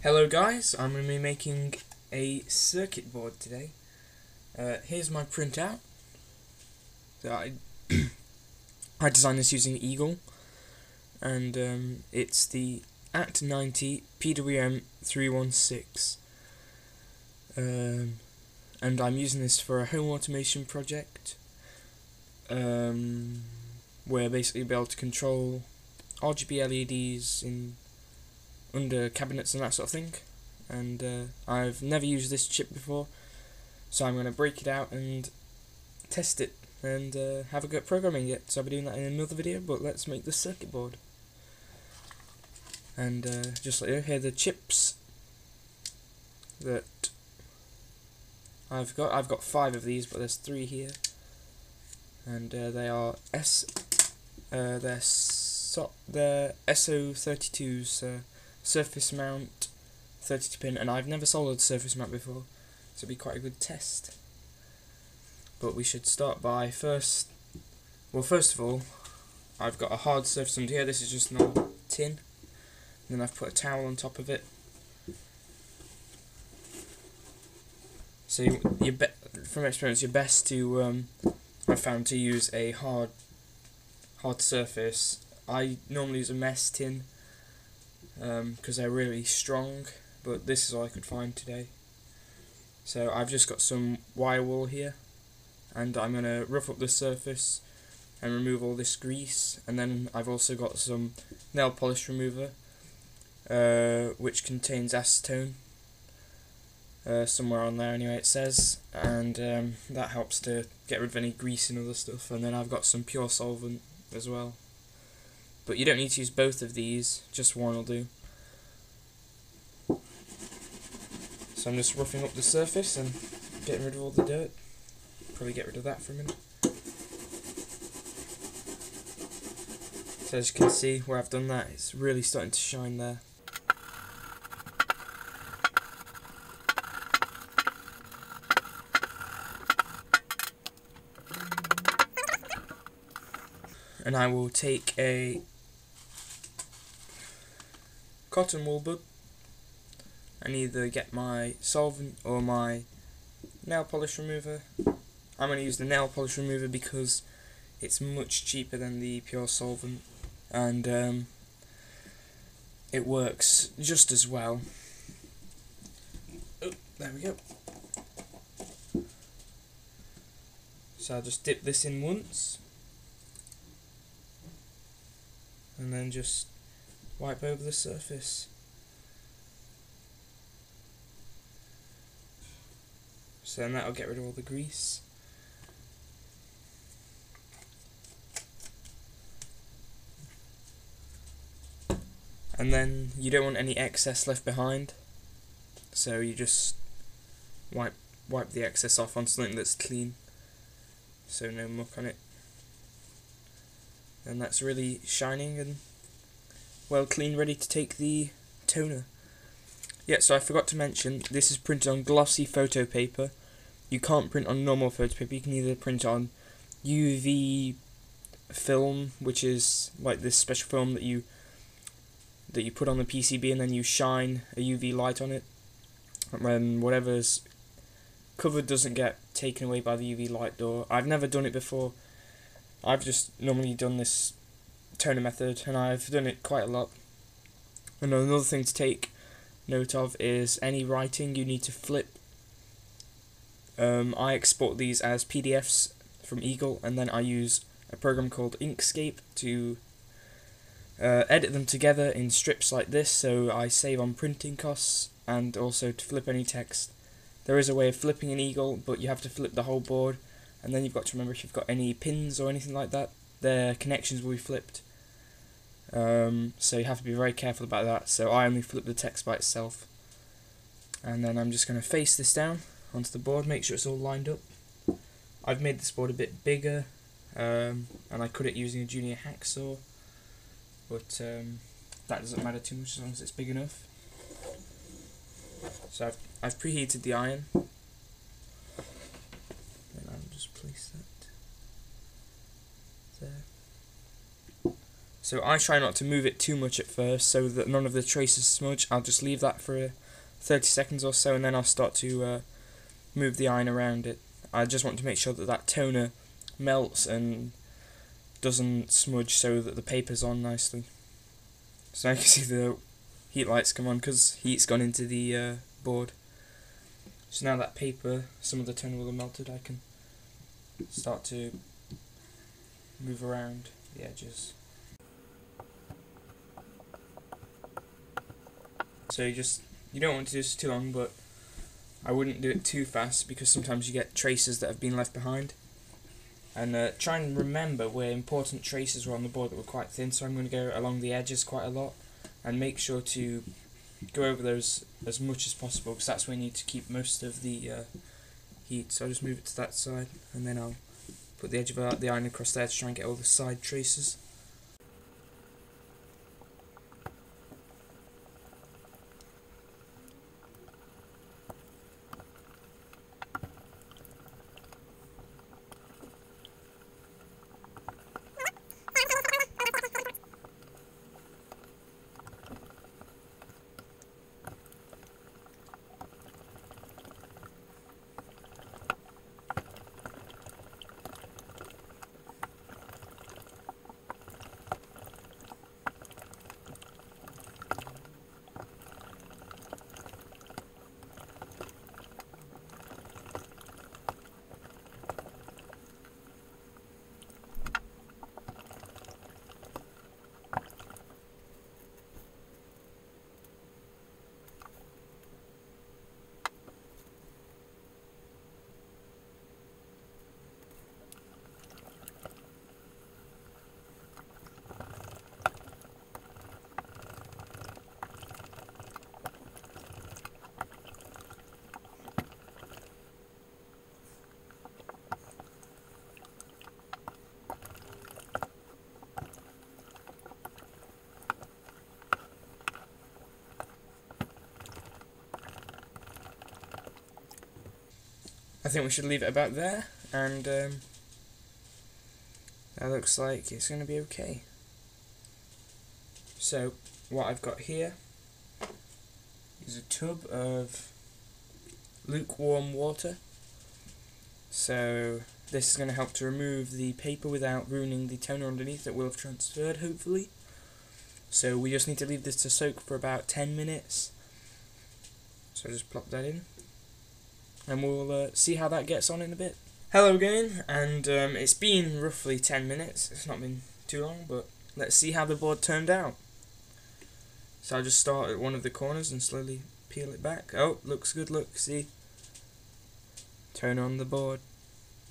Hello guys, I'm going to be making a circuit board today. Here's my printout. So I designed this using Eagle, and it's the AT90PWM316. And I'm using this for a home automation project, where basically you'll be able to control RGB LEDs under cabinets and that sort of thing. And I've never used this chip before, so I'm going to break it out and test it and have a go at programming it. So I'll be doing that in another video, but let's make the circuit board. And just like here are the chips that I've got 5 of these, but there's 3 here, and they are they're SO32s, surface mount 32 pin, and I've never soldered surface mount before, so it'll be quite a good test. But we should start by first of all, I've got a hard surface under here. This is just an old tin, and then I've put a towel on top of it. So from experience, you're best to I've found to use a hard surface. I normally use a mess tin because they're really strong, but this is all I could find today. So I've just got some wire wool here, and I'm going to rough up the surface and remove all this grease. And then I've also got some nail polish remover, which contains acetone. Somewhere on there anyway it says, and that helps to get rid of any grease and other stuff. And then I've got some pure solvent as well, but you don't need to use both of these, just one will do. So I'm just roughing up the surface and getting rid of all the dirt. Probably get rid of that for a minute. So as you can see where I've done that, it's really starting to shine there. And I will take a cotton wool bud and either get my solvent or my nail polish remover. I'm going to use the nail polish remover because it's much cheaper than the pure solvent, and it works just as well. Oh, there we go. So I'll just dip this in once, and then just wipe over the surface. So then that'll get rid of all the grease. And then you don't want any excess left behind, so you just wipe the excess off on something that's clean, so no muck on it. And that's really shining and well clean, ready to take the toner. Yeah, so I forgot to mention, this is printed on glossy photo paper. You can't print on normal photo paper. You can either print on UV film, which is like this special film that you put on the PCB, and then you shine a UV light on it, and when whatever's covered doesn't get taken away by the UV light door. I've never done it before. I've just normally done this toner method, and I've done it quite a lot. And another thing to take note of is any writing you need to flip. I export these as PDFs from Eagle, and then I use a program called Inkscape to edit them together in strips like this, so I save on printing costs, and also to flip any text. There is a way of flipping an Eagle, but you have to flip the whole board, and then you've got to remember if you've got any pins or anything like that, their connections will be flipped. So you have to be very careful about that. So I only flip the text by itself, and then I'm just going to face this down onto the board, make sure it's all lined up. I've made this board a bit bigger, and I cut it using a junior hacksaw, but that doesn't matter too much as long as it's big enough. So I've preheated the iron, and I'll just place that there. So I try not to move it too much at first so that none of the traces smudge. I'll just leave that for 30 seconds or so, and then I'll start to move the iron around it. I just want to make sure that that toner melts and doesn't smudge so that the paper's on nicely. So now you can see the heat lights come on because heat's gone into the board. So now that paper, some of the toner will have melted, I can start to move around the edges. So you don't want to do this too long, but I wouldn't do it too fast because sometimes you get traces that have been left behind. And try and remember where important traces were on the board that were quite thin, so I'm going to go along the edges quite a lot and make sure to go over those as much as possible because that's where you need to keep most of the heat. So I'll just move it to that side and then I'll put the edge of the iron across there to try and get all the side traces. I think we should leave it about there, and that looks like it's going to be okay. So what I've got here is a tub of lukewarm water. So this is going to help to remove the paper without ruining the toner underneath that will have transferred, hopefully. So we just need to leave this to soak for about 10 minutes. So just plop that in, and we'll see how that gets on in a bit. Hello again, and it's been roughly 10 minutes. It's not been too long, but let's see how the board turned out. So I'll just start at one of the corners and slowly peel it back. Oh, looks good, look, see? Toner on the board.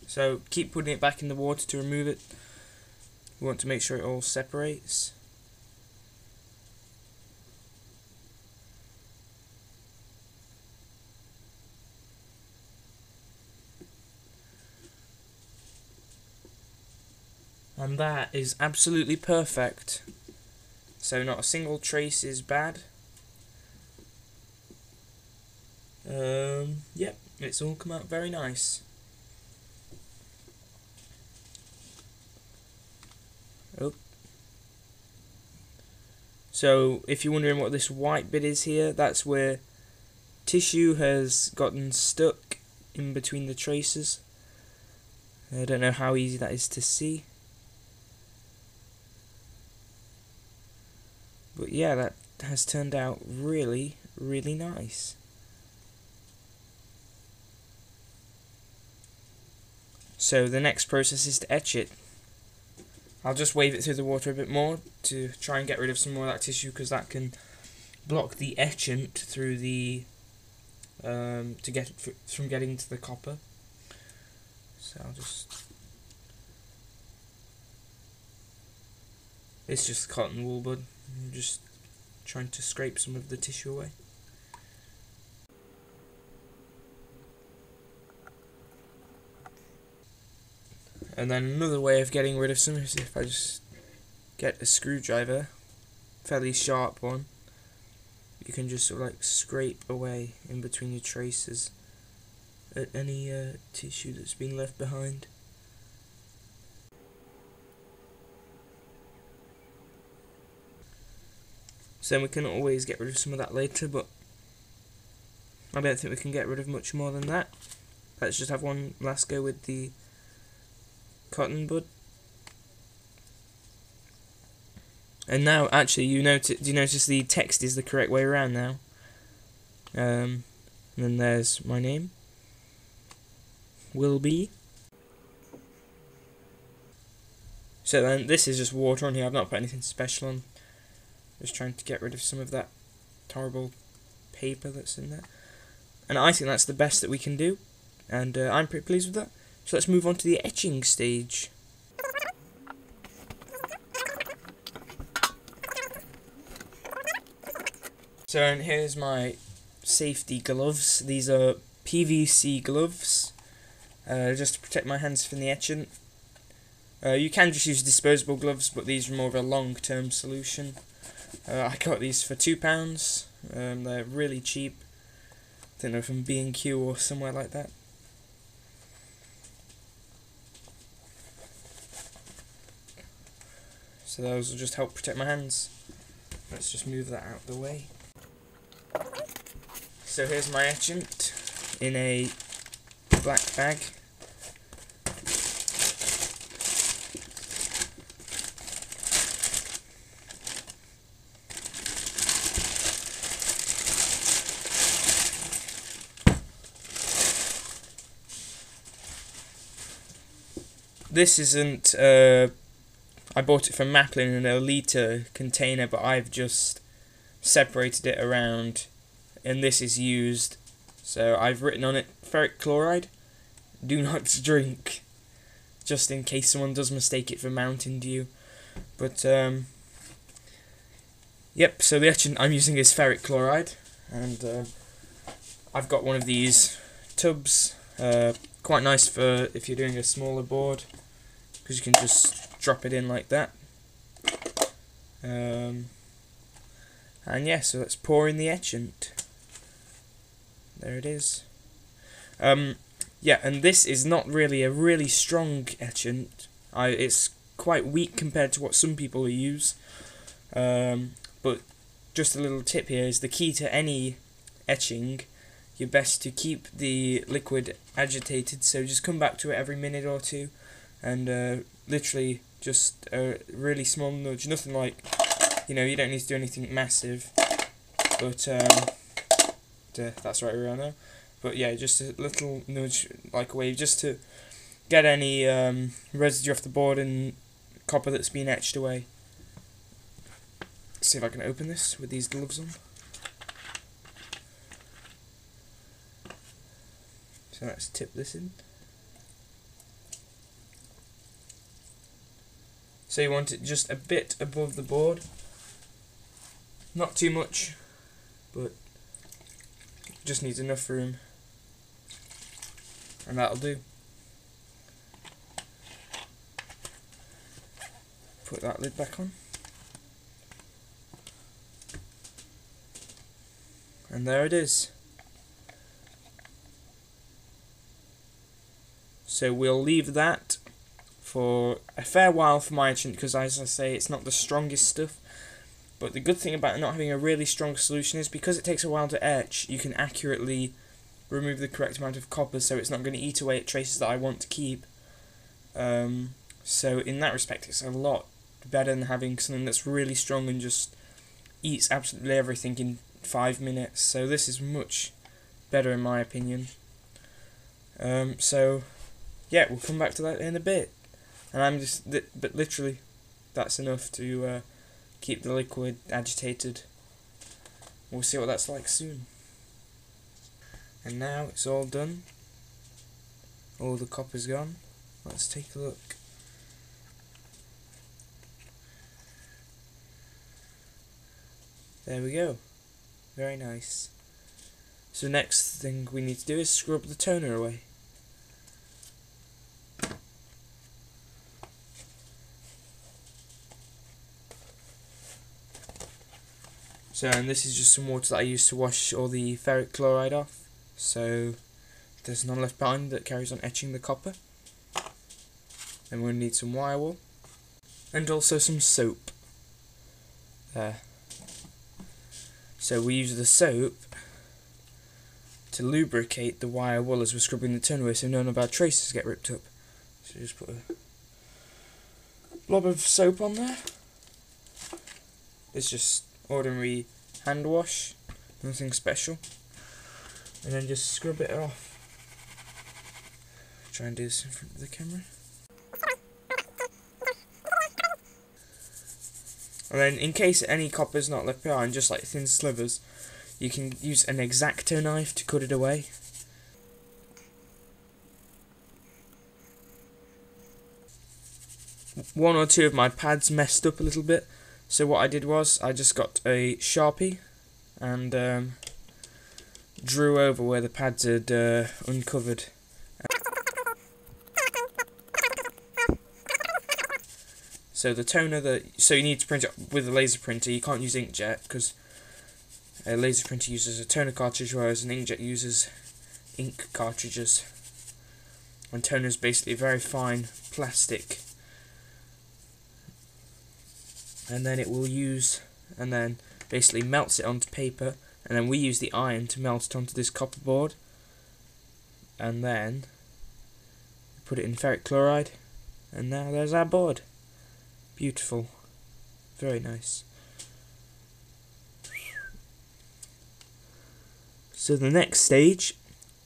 So keep putting it back in the water to remove it. We want to make sure it all separates. And that is absolutely perfect. So not a single trace is bad. Yep, it's all come out very nice. Oh. So if you're wondering what this white bit is here, that's where tissue has gotten stuck in between the traces. I don't know how easy that is to see. But yeah, that has turned out really, really nice. So the next process is to etch it. I'll just wave it through the water a bit more to try and get rid of some more of that tissue, because that can block the etchant through the from getting to the copper. So I'll just. It's just cotton wool, bud. I'm just trying to scrape some of the tissue away. And then another way of getting rid of some is if I just get a screwdriver, fairly sharp one. You can just sort of like scrape away in between your traces at any tissue that's been left behind. So then we can always get rid of some of that later, but I don't think we can get rid of much more than that. Let's just have one last go with the cotton bud. And now, actually, do you notice the text is the correct way around now? And then there's my name. Will be. So then this is just water on here. I've not put anything special on. Just trying to get rid of some of that horrible paper that's in there. And I think that's the best that we can do. And I'm pretty pleased with that. So let's move on to the etching stage. So and here's my safety gloves. These are PVC gloves, just to protect my hands from the etching. You can just use disposable gloves, but these are more of a long-term solution. I got these for £2. They're really cheap. I think they're from B&Q or somewhere like that. So those will just help protect my hands. Let's just move that out of the way. So here's my etchant in a black bag. This isn't, I bought it from Maplin in a litre container, but I've just separated it around, and this is used. So I've written on it, ferric chloride, do not drink, just in case someone does mistake it for Mountain Dew. But, yep, so the etchant I'm using is ferric chloride, and I've got one of these tubs, quite nice for if you're doing a smaller board, because you can just drop it in like that. And yeah, so let's pour in the etchant. There it is. Yeah, and this is not really a really strong etchant. It's quite weak compared to what some people use. But just a little tip here is the key to any etching. You're best to keep the liquid agitated, so just come back to it every minute or two, and literally just a really small nudge. Nothing like, you don't need to do anything massive, but that's right around there. But yeah, just a little nudge, like a wave, just to get any residue off the board and copper that's been etched away. Let's see if I can open this with these gloves on. So let's tip this in. So you want it just a bit above the board. Not too much, but just needs enough room. And that'll do. Put that lid back on. And there it is. So we'll leave that for a fair while for my etchant, because as I say, it's not the strongest stuff. But the good thing about not having a really strong solution is because it takes a while to etch, you can accurately remove the correct amount of copper, so it's not going to eat away at traces that I want to keep. So in that respect, it's a lot better than having something that's really strong and just eats absolutely everything in 5 minutes. So this is much better in my opinion. So yeah, we'll come back to that in a bit. And but literally, that's enough to keep the liquid agitated. We'll see what that's like soon. And now it's all done. All the copper's gone. Let's take a look. There we go. Very nice. So next thing we need to do is scrub the toner away. So, and this is just some water that I use to wash all the ferric chloride off, so there's none left behind that carries on etching the copper. And we're going to need some wire wool, and also some soap. There. So we use the soap to lubricate the wire wool as we're scrubbing the tin away, so none of our traces get ripped up. So just put a blob of soap on there. It's just ordinary hand wash, nothing special. And then just scrub it off. Try and do this in front of the camera. And then in case any copper's not left behind, just like thin slivers, you can use an X-Acto knife to cut it away. One or two of my pads messed up a little bit, so what I did was I just got a Sharpie and drew over where the pads had uncovered. So the toner so you need to print it with a laser printer. You can't use inkjet because a laser printer uses a toner cartridge, whereas an inkjet uses ink cartridges. And toner is basically very fine plastic, and then basically melts it onto paper, and then we use the iron to melt it onto this copper board, and then put it in ferric chloride, and now there's our board. Beautiful, very nice. So the next stage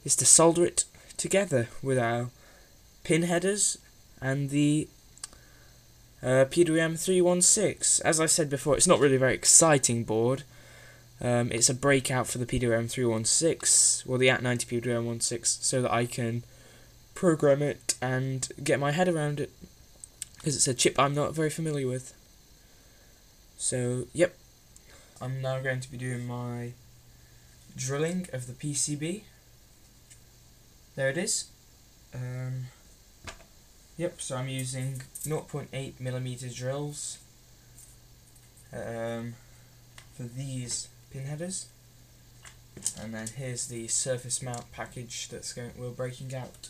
is to solder it together with our pin headers and the PWM316. As I said before, it's not really a very exciting board. It's a breakout for the PWM316, well, the AT90PWM316, so that I can program it and get my head around it, because it's a chip I'm not very familiar with. So, yep, I'm now going to be doing my drilling of the PCB. There it is. Yep, so I'm using 0.8mm drills for these pin headers, and then here's the surface mount package we're breaking out.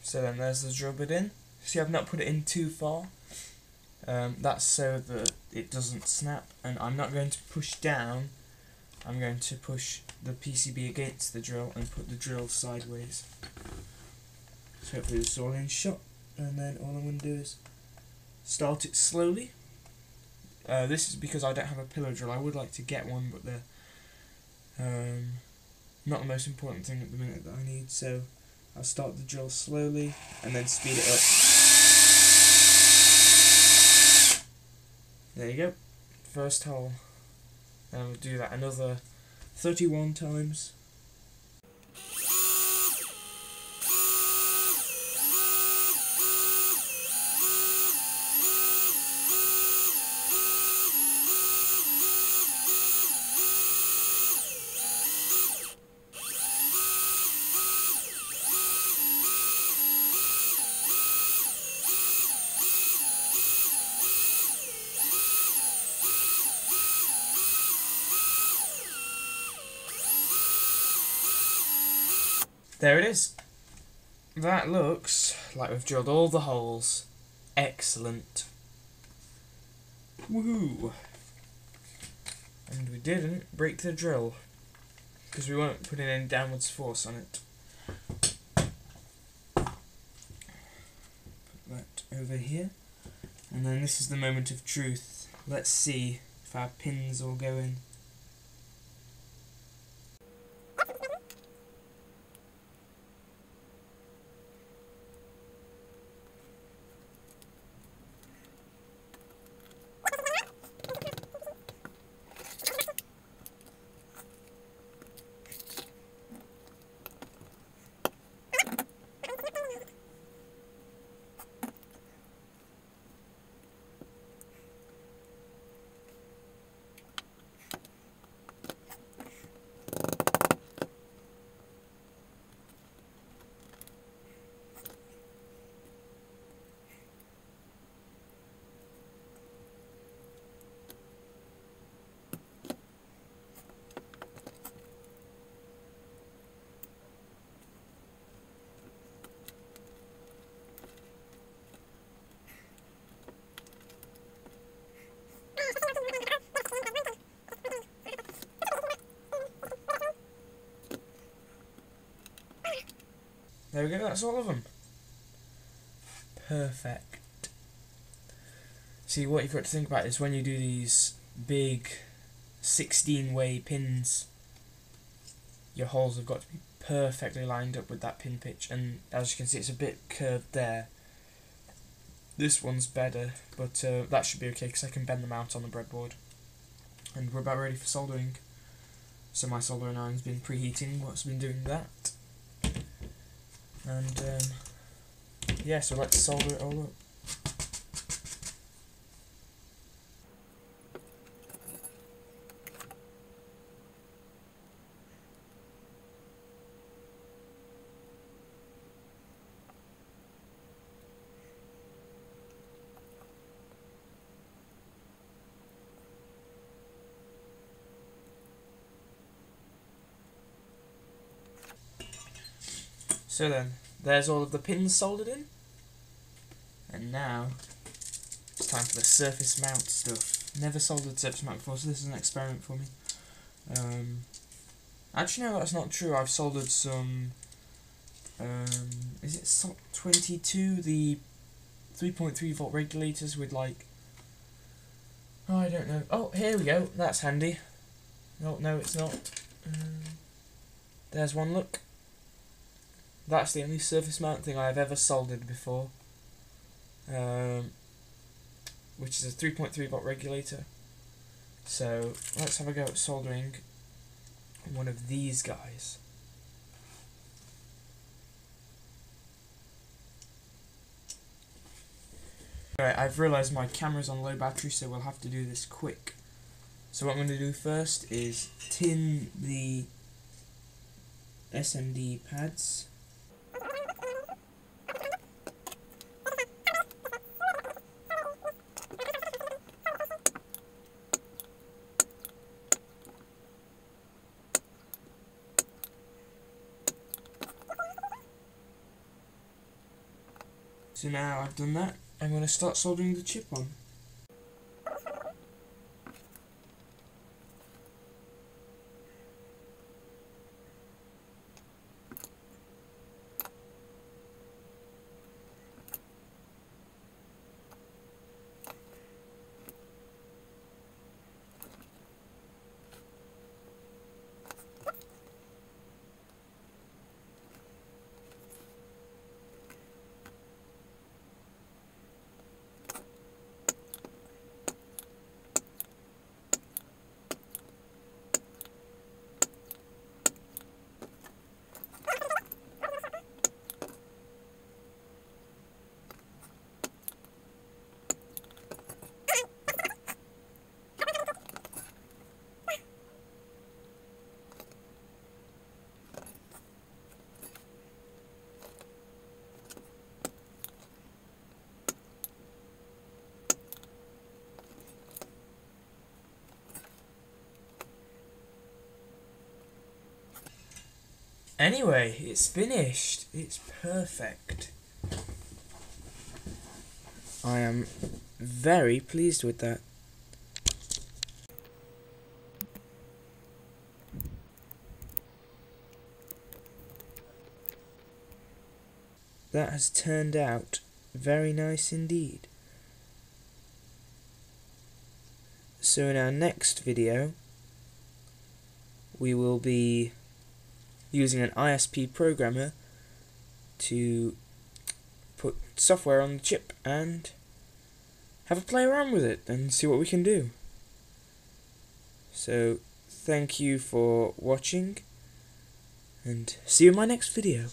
So then there's the drill bit in. See, I've not put it in too far. That's so that it doesn't snap, and I'm not going to push down. I'm going to push the PCB against the drill and put the drill sideways. So hopefully this is all in shot, and then all I'm going to do is start it slowly. This is because I don't have a pillow drill. I would like to get one, but they're not the most important thing at the minute that I need, so I'll start the drill slowly and then speed it up. There you go, first hole. And we'll do that another 31 times. There it is. That looks like we've drilled all the holes. Excellent. Woohoo! And we didn't break the drill, because we weren't putting any downwards force on it. Put that over here. And then this is the moment of truth. Let's see if our pins all go in. There we go, that's all of them. Perfect. See, what you've got to think about is when you do these big 16-way pins, your holes have got to be perfectly lined up with that pin pitch, and as you can see it's a bit curved there. This one's better, but that should be okay because I can bend them out on the breadboard. And we're about ready for soldering. So my soldering iron's been preheating whilst I've been doing that. And yeah, so let's solder it all up. So then, there's all of the pins soldered in, and now it's time for the surface mount stuff. Never soldered surface mount before, so this is an experiment for me. Actually no, that's not true. I've soldered some, is it SOC 22, the 3.3 volt regulators with like, oh I don't know, oh here we go, that's handy. Oh no it's not. There's one, look. That's the only surface mount thing I've ever soldered before, which is a 3.3 volt regulator. So let's have a go at soldering one of these guys. Alright, I've realised my camera's on low battery, so we'll have to do this quick. So what I'm going to do first is tin the SMD pads. So now I've done that, I'm going to start soldering the chip on. Anyway, it's finished. It's perfect. I am very pleased with that. That has turned out very nice indeed. So in our next video, we will be using an ISP programmer to put software on the chip and have a play around with it and see what we can do. So thank you for watching and see you in my next video.